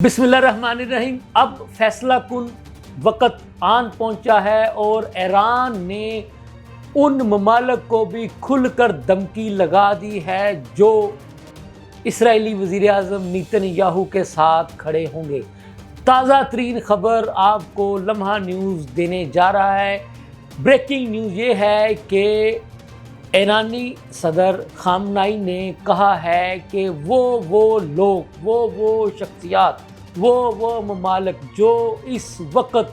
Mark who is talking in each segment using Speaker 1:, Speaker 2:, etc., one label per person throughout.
Speaker 1: बिस्मिल्लाहिर्रहमानिर्रहीम। अब फैसला कुन वक़्त आन पहुंचा है और ईरान ने उन ममालिक को भी खुलकर धमकी लगा दी है जो इसराइली वज़ीर आज़म नेतन्याहू के साथ खड़े होंगे। ताज़ा तरीन ख़बर आपको लम्हा न्यूज़ देने जा रहा है। ब्रेकिंग न्यूज़ ये है कि ईरानी सदर खामनाई ने कहा है कि वो लोग वो शख्सियात वो ममालिक जो इस वक्त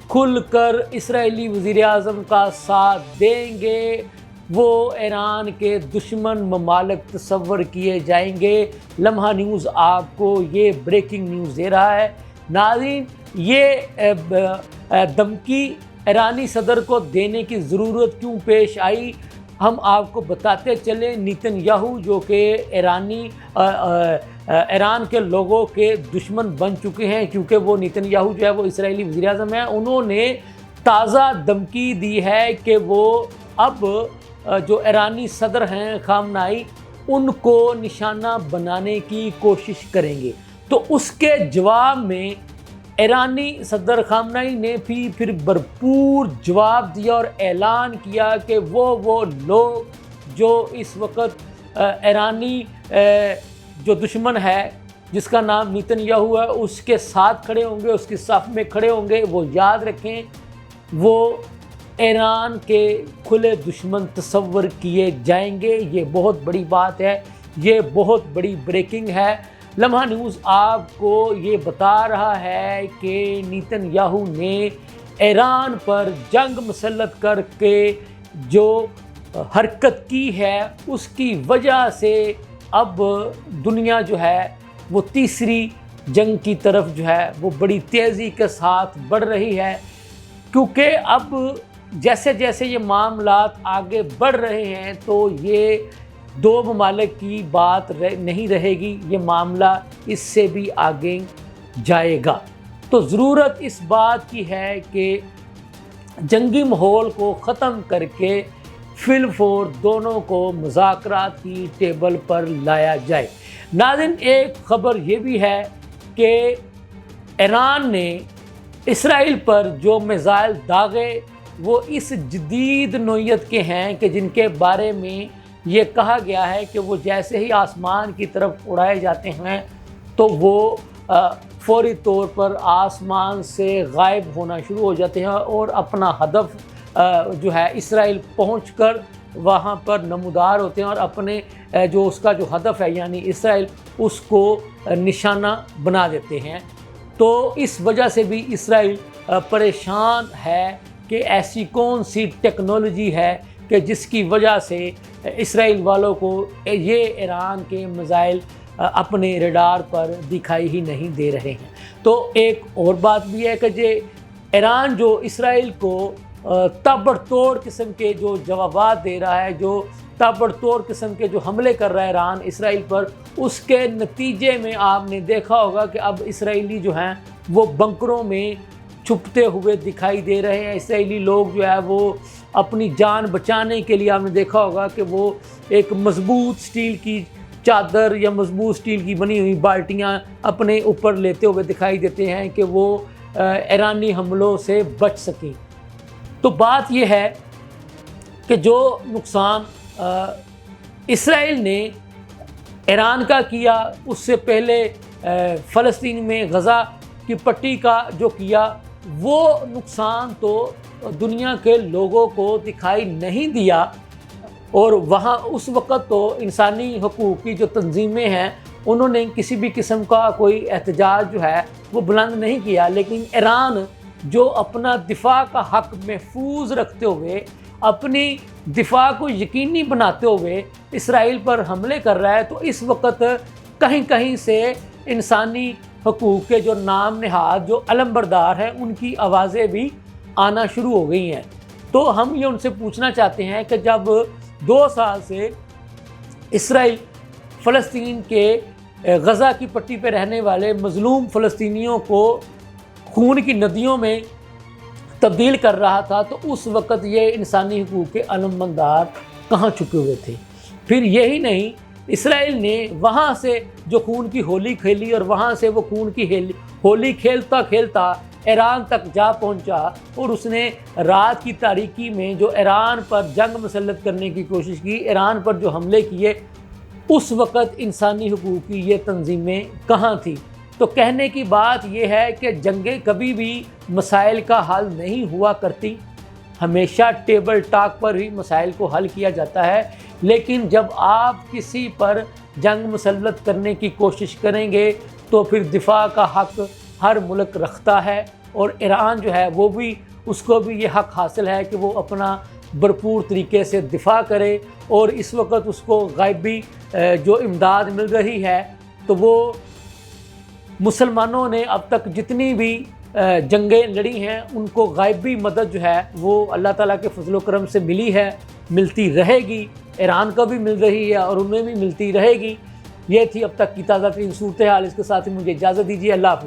Speaker 1: खुलकर इसराइली वज़ीर आज़म का साथ देंगे वो ईरान के दुश्मन ममालिक तस्वर किए जाएंगे। लम्हा न्यूज़ आपको ये ब्रेकिंग न्यूज़ दे रहा है। नाज़रीन, ये धमकी ईरानी सदर को देने की ज़रूरत क्यों पेश आई, हम आपको बताते चले। नेतन्याहू जो कि ईरान के लोगों के दुश्मन बन चुके हैं, क्योंकि वो नेतन्याहू जो है वो इसराइली वज़ीर आज़म है। उन्होंने ताज़ा धमकी दी है कि वो अब जो ईरानी सदर हैं खामनाई, उनको निशाना बनाने की कोशिश करेंगे। तो उसके जवाब में ईरानी सदर खामनाई ने फिर भरपूर जवाब दिया और ऐलान किया कि वो लोग जो इस वक्त ईरानी जो दुश्मन है जिसका नाम नेतन्याहू है उसके साथ खड़े होंगे, उसकी सफ़ में खड़े होंगे। वो याद रखें, वो ईरान के खुले दुश्मन तस्वर किए जाएंगे। ये बहुत बड़ी बात है, ये बहुत बड़ी ब्रेकिंग है। लम्हा न्यूज़ आपको ये बता रहा है कि नेतन्याहू ने ईरान पर जंग मुसल्लत करके जो हरकत की है उसकी वजह से अब दुनिया जो है वो तीसरी जंग की तरफ जो है वो बड़ी तेज़ी के साथ बढ़ रही है। क्योंकि अब जैसे जैसे ये मामलात आगे बढ़ रहे हैं तो ये दो ममालिक की बात नहीं रहेगी, ये मामला इससे भी आगे जाएगा। तो ज़रूरत इस बात की है कि जंगी माहौल को ख़त्म करके फिलफोर दोनों को मुज़ाकरात की टेबल पर लाया जाए। नाज़रीन, एक ख़बर ये भी है कि ईरान ने इसराइल पर जो मिसाइल दागे वो इस जदीद नौइयत के हैं कि जिनके बारे में ये कहा गया है कि वो जैसे ही आसमान की तरफ उड़ाए जाते हैं तो वो फौरी तौर पर आसमान से गायब होना शुरू हो जाते हैं और अपना हदफ जो है इसराइल पहुंचकर वहाँ पर नमूदार होते हैं और अपने जो उसका जो हदफ है यानी इसराइल उसको निशाना बना देते हैं। तो इस वजह से भी इसराइल परेशान है कि ऐसी कौन सी टेक्नोलॉजी है कि जिसकी वजह से इसराइल वालों को ये ईरान के मिसाइल अपने रडार पर दिखाई ही नहीं दे रहे हैं। तो एक और बात भी है कि जे ईरान जो इसराइल को ताबड़तोड़ किस्म के जो जवाबात दे रहा है, जो ताबड़तोड़ किस्म के जो हमले कर रहा है ईरान इसराइल पर, उसके नतीजे में आपने देखा होगा कि अब इसराइली जो हैं वो बंकरों में छुपते हुए दिखाई दे रहे हैं। इसराइली लोग जो है वो अपनी जान बचाने के लिए आपने देखा होगा कि वो एक मजबूत स्टील की चादर या मजबूत स्टील की बनी हुई बाल्टियां अपने ऊपर लेते हुए दिखाई देते हैं कि वो ईरानी हमलों से बच सकें। तो बात यह है कि जो नुकसान इसराइल ने ईरान का किया उससे पहले फ़लस्तीन में गज़ा की पट्टी का जो किया वो नुकसान तो दुनिया के लोगों को दिखाई नहीं दिया। और वहाँ उस वक़्त तो इंसानी हकूक़ की जो तंजीमें हैं उन्होंने किसी भी किस्म का कोई एहतजाज जो है वो बुलंद नहीं किया। लेकिन ईरान जो अपना दिफा का हक़ महफूज रखते हुए, अपनी दिफा को यकीनी बनाते हुए इसराइल पर हमले कर रहा है, तो इस वक्त कहीं कहीं से इंसानी हकूक़ के जो नाम नहाद जो अलमबरदार हैं उनकी आवाज़ें भी आना शुरू हो गई हैं। तो हम ये उनसे पूछना चाहते हैं कि जब 2 साल से इसराइल फ़लस्तीन के गज़ा की पट्टी पर रहने वाले मज़लूम फ़लस्तीनियों को खून की नदियों में तब्दील कर रहा था, तो उस वक़्त ये इंसानी हकूक़ के अलमबरदार कहाँ छुपे हुए थे। फिर यही नहीं اسرائیل نے وہاں سے جو خون کی ہولی کھیلی اور وہاں سے وہ خون کی ہولی کھیلتا کھیلتا ایران تک جا پہنچا، اور اس نے رات کی تاریکی میں جو ایران پر جنگ مسلط کرنے کی کوشش کی، ایران پر جو حملے کیے، اس وقت انسانی حقوق کی یہ تنظیمیں کہاں تھیں؟ تو کہنے کی بات یہ ہے کہ جنگیں کبھی بھی مسائل کا حل نہیں ہوا کرتی، ہمیشہ ٹیبل ٹاک پر ہی مسائل کو حل کیا جاتا ہے، لیکن جب آپ کسی پر جنگ مسلط کرنے کی کوشش کریں گے تو پھر دفاع کا حق ہر ملک رکھتا ہے، اور ایران جو ہے وہ بھی، اس کو بھی یہ حق حاصل ہے کہ وہ اپنا بھرپور طریقے سے دفاع کرے، اور اس وقت اس کو غیبی جو امداد مل رہی ہے، تو وہ مسلمانوں نے اب تک جتنی بھی جنگیں لڑی ہیں ان کو غیبی مدد جو ہے وہ اللہ تعالیٰ کے فضل و کرم سے ملی ہے، ملتی رہے گی، ایران کو بھی مل رہی ہے اور انہیں بھی ملتی رہے گی۔ یہ تھی اب تک کی تازہ ترین صورتحال، اس کے ساتھ ہی مجھے اجازت دیجیے، اللہ حافظ۔